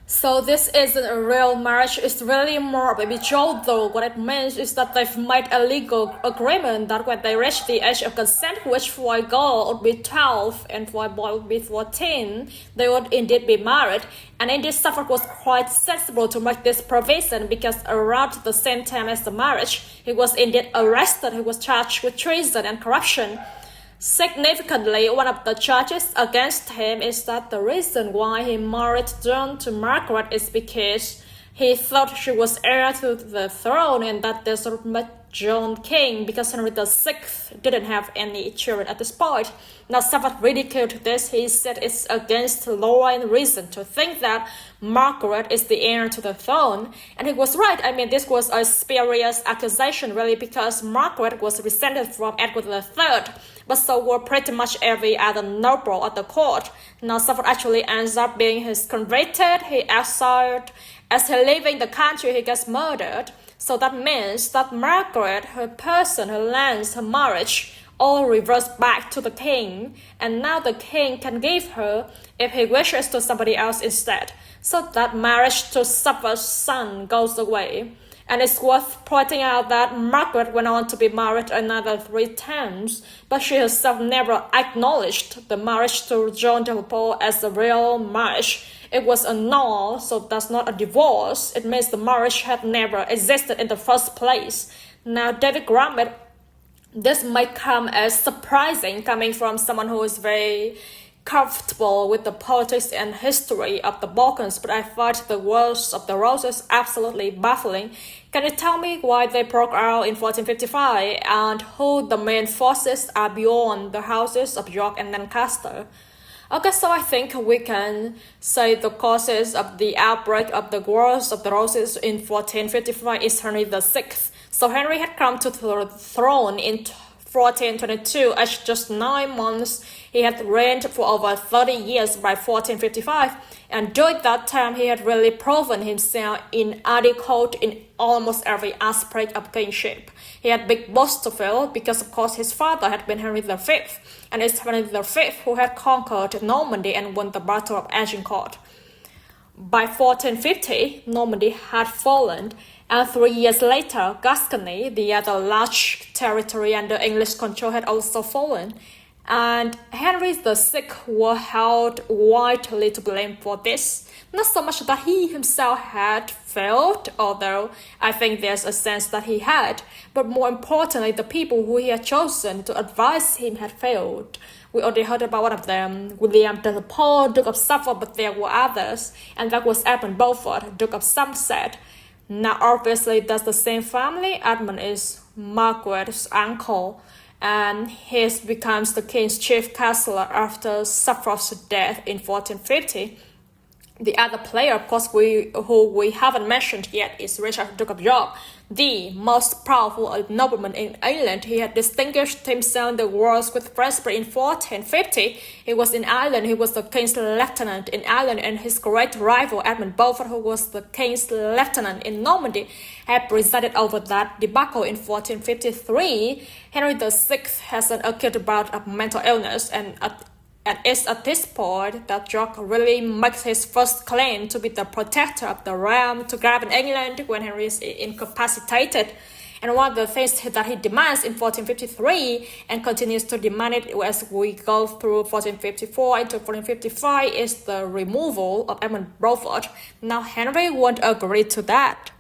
So this isn't a real marriage, it's really more of a betrothal. What it means is that they've made a legal agreement that when they reach the age of consent, which for a girl would be 12 and for a boy would be 14, they would indeed be married. And indeed Suffolk was quite sensible to make this provision because around the same time as the marriage, he was indeed arrested, he was charged with treason and corruption. Significantly, one of the charges against him is that the reason why he married John to Margaret is because he thought she was heir to the throne and that this would make John king because Henry VI didn't have any children at this point. Now, Suffolk ridiculed this. He said it's against law and reason to think that Margaret is the heir to the throne. And he was right. I mean, this was a spurious accusation, really, because Margaret was descended from Edward III, but so were pretty much every other noble at the court. Now, Suffolk actually ends up being convicted. He exiled. As he leaving the country, he gets murdered. So that means that Margaret, her person, her lands, her marriage, all reverts back to the king, and now the king can give her, if he wishes, to somebody else instead. So that marriage to Suffolk's son goes away. And it's worth pointing out that Margaret went on to be married another 3 times, but she herself never acknowledged the marriage to John de Paul as a real marriage. It was annulled, so that's not a divorce. It means the marriage had never existed in the first place. Now, David Grummet, this might come as surprising coming from someone who is very comfortable with the politics and history of the Balkans, but I find the Wars of the Roses absolutely baffling. Can you tell me why they broke out in 1455 and who the main forces are beyond the houses of York and Lancaster? Okay, so I think we can say the causes of the outbreak of the Wars of the Roses in 1455 is Henry VI. So Henry had come to the throne in 1422, aged just 9 months. He had reigned for over 30 years by 1455, and during that time he had really proven himself inadequate in almost every aspect of kingship. He had big boasts to fill because of course his father had been Henry V, and it's Henry V who had conquered Normandy and won the Battle of Agincourt. By 1450, Normandy had fallen, and 3 years later, Gascony, the other large territory under English control, had also fallen. And Henry VI was held widely to blame for this. Not so much that he himself had failed, although I think there's a sense that he had, but more importantly, the people who he had chosen to advise him had failed. We already heard about one of them, William de Paul, Duke of Suffolk, but there were others, and that was Margaret Beaufort, Duke of Somerset. Now, obviously, that's the same family. Edmund is Margaret's uncle, and he becomes the king's chief counselor after Suffolk's death in 1450. The other player, of course, who we haven't mentioned yet is Richard, Duke of York, the most powerful nobleman in England. He had distinguished himself in the wars with France, but in 1450, he was in Ireland. He was the king's lieutenant in Ireland, and his great rival, Margaret Beaufort, who was the king's lieutenant in Normandy, had presided over that debacle in 1453. Henry VI has an acute bout of mental illness, and it's at this point that York really makes his first claim to be the protector of the realm to govern England when Henry is incapacitated. And one of the things that he demands in 1453 and continues to demand it as we go through 1454 into 1455 is the removal of Margaret Beaufort. Now Henry won't agree to that.